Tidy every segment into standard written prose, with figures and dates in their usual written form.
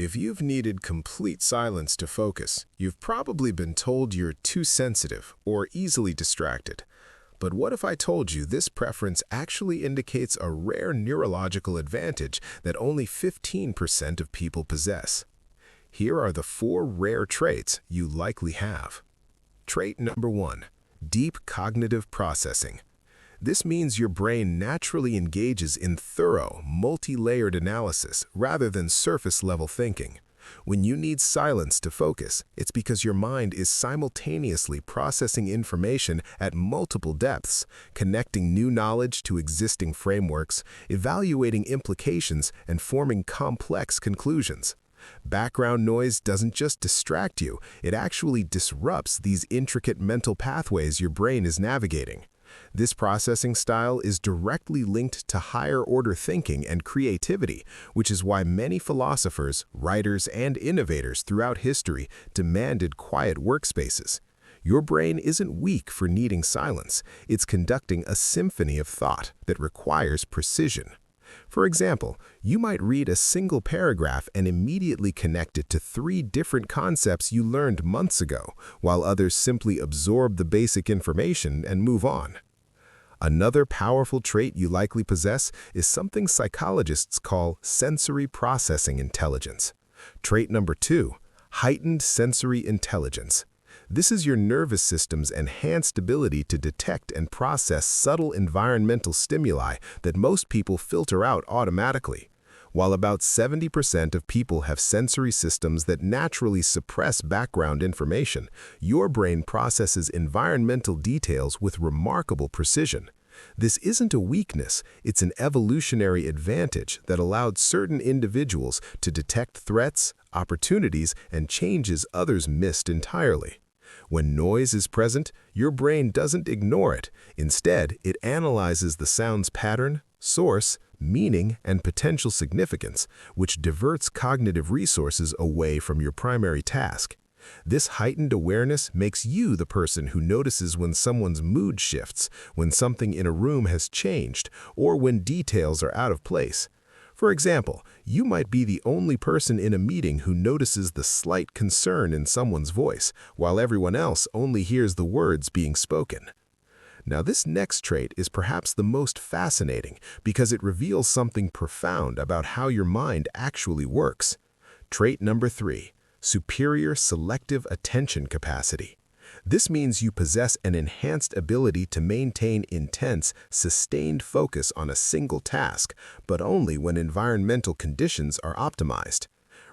If you've needed complete silence to focus, you've probably been told you're too sensitive or easily distracted. But what if I told you this preference actually indicates a rare neurological advantage that only 15% of people possess? Here are the 4 rare traits you likely have. Trait number 1, deep cognitive processing. This means your brain naturally engages in thorough, multi-layered analysis rather than surface-level thinking. When you need silence to focus, it's because your mind is simultaneously processing information at multiple depths, connecting new knowledge to existing frameworks, evaluating implications, and forming complex conclusions. Background noise doesn't just distract you, it actually disrupts these intricate mental pathways your brain is navigating. This processing style is directly linked to higher-order thinking and creativity, which is why many philosophers, writers, and innovators throughout history demanded quiet workspaces. Your brain isn't weak for needing silence. It's conducting a symphony of thought that requires precision. For example, you might read a single paragraph and immediately connect it to 3 different concepts you learned months ago, while others simply absorb the basic information and move on. Another powerful trait you likely possess is something psychologists call sensory processing intelligence. Trait number 2, heightened sensory intelligence. This is your nervous system's enhanced ability to detect and process subtle environmental stimuli that most people filter out automatically. While about 70% of people have sensory systems that naturally suppress background information, your brain processes environmental details with remarkable precision. This isn't a weakness, it's an evolutionary advantage that allowed certain individuals to detect threats, opportunities, and changes others missed entirely. When noise is present, your brain doesn't ignore it. Instead, it analyzes the sound's pattern, source, meaning, and potential significance, which diverts cognitive resources away from your primary task. This heightened awareness makes you the person who notices when someone's mood shifts, when something in a room has changed, or when details are out of place. For example, you might be the only person in a meeting who notices the slight concern in someone's voice, while everyone else only hears the words being spoken. Now, this next trait is perhaps the most fascinating because it reveals something profound about how your mind actually works. Trait number 3, superior selective attention capacity. This means you possess an enhanced ability to maintain intense, sustained focus on a single task, but only when environmental conditions are optimized.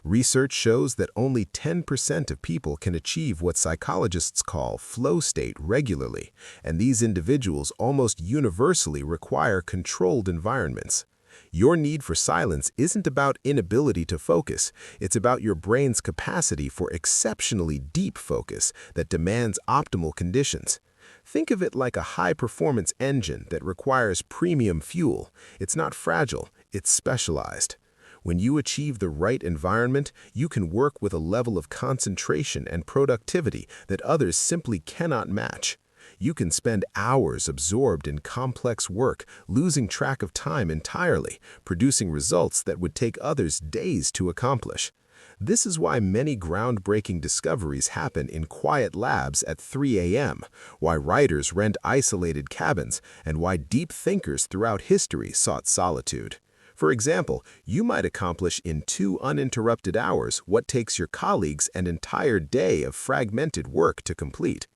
Research shows that only 10% of people can achieve what psychologists call flow state regularly, and these individuals almost universally require controlled environments. Your need for silence isn't about inability to focus, it's about your brain's capacity for exceptionally deep focus that demands optimal conditions. Think of it like a high-performance engine that requires premium fuel. It's not fragile, it's specialized. When you achieve the right environment, you can work with a level of concentration and productivity that others simply cannot match. You can spend hours absorbed in complex work, losing track of time entirely, producing results that would take others days to accomplish. This is why many groundbreaking discoveries happen in quiet labs at 3 a.m., why writers rent isolated cabins, and why deep thinkers throughout history sought solitude. For example, you might accomplish in 2 uninterrupted hours what takes your colleagues an entire day of fragmented work to complete.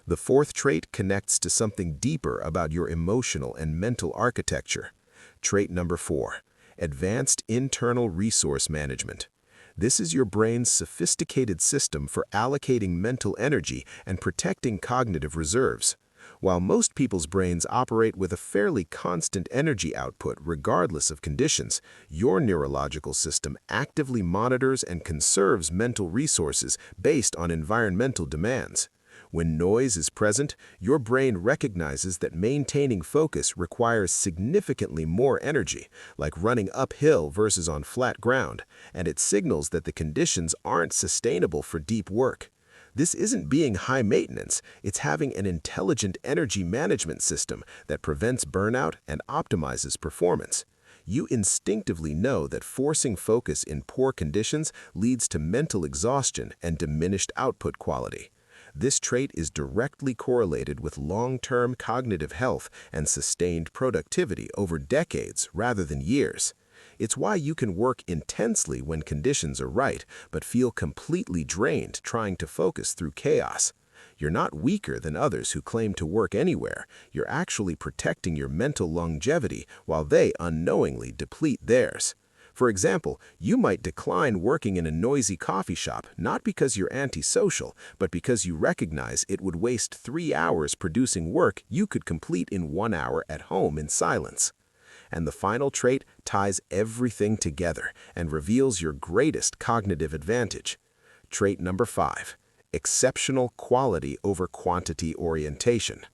The 4th trait connects to something deeper about your emotional and mental architecture. Trait number 4, advanced internal resource management. This is your brain's sophisticated system for allocating mental energy and protecting cognitive reserves. While most people's brains operate with a fairly constant energy output regardless of conditions, your neurological system actively monitors and conserves mental resources based on environmental demands. When noise is present, your brain recognizes that maintaining focus requires significantly more energy, like running uphill versus on flat ground, and it signals that the conditions aren't sustainable for deep work. This isn't being high maintenance, it's having an intelligent energy management system that prevents burnout and optimizes performance. You instinctively know that forcing focus in poor conditions leads to mental exhaustion and diminished output quality. This trait is directly correlated with long-term cognitive health and sustained productivity over decades rather than years. It's why you can work intensely when conditions are right, but feel completely drained trying to focus through chaos. You're not weaker than others who claim to work anywhere. You're actually protecting your mental longevity while they unknowingly deplete theirs. For example, you might decline working in a noisy coffee shop not because you're antisocial, but because you recognize it would waste 3 hours producing work you could complete in 1 hour at home in silence. And the final trait ties everything together and reveals your greatest cognitive advantage. Trait number 5, exceptional quality over quantity orientation.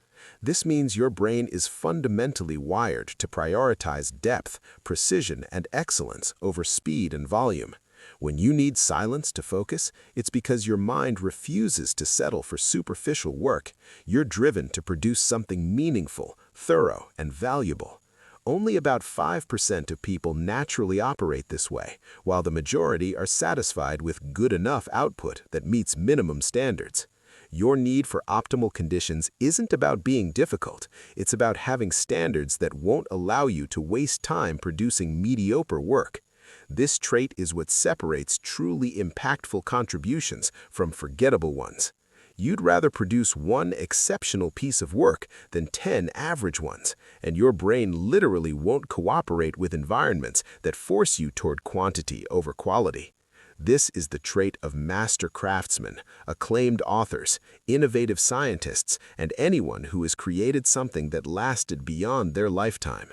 This means your brain is fundamentally wired to prioritize depth, precision, and excellence over speed and volume. When you need silence to focus, it's because your mind refuses to settle for superficial work. You're driven to produce something meaningful, thorough, and valuable. Only about 5% of people naturally operate this way, while the majority are satisfied with good enough output that meets minimum standards. Your need for optimal conditions isn't about being difficult. It's about having standards that won't allow you to waste time producing mediocre work. This trait is what separates truly impactful contributions from forgettable ones. You'd rather produce one exceptional piece of work than 10 average ones, and your brain literally won't cooperate with environments that force you toward quantity over quality. This is the trait of master craftsmen, acclaimed authors, innovative scientists, and anyone who has created something that lasted beyond their lifetime.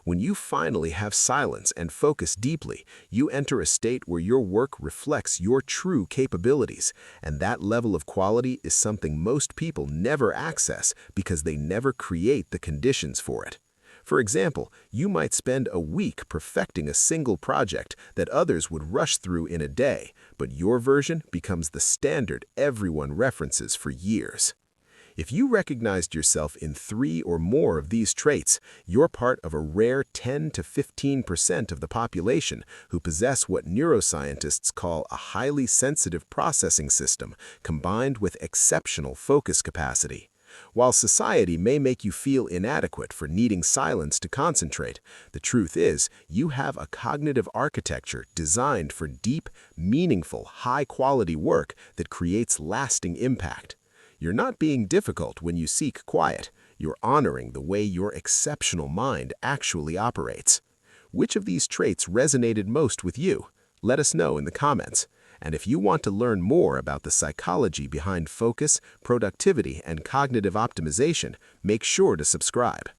When you finally have silence and focus deeply, you enter a state where your work reflects your true capabilities, and that level of quality is something most people never access because they never create the conditions for it. For example, you might spend a week perfecting a single project that others would rush through in a day, but your version becomes the standard everyone references for years. If you recognized yourself in 3 or more of these traits, you're part of a rare 10 to 15% of the population who possess what neuroscientists call a highly sensitive processing system combined with exceptional focus capacity. While society may make you feel inadequate for needing silence to concentrate, the truth is you have a cognitive architecture designed for deep, meaningful, high-quality work that creates lasting impact. You're not being difficult when you seek quiet. You're honoring the way your exceptional mind actually operates. Which of these traits resonated most with you? Let us know in the comments. And if you want to learn more about the psychology behind focus, productivity, and cognitive optimization, make sure to subscribe.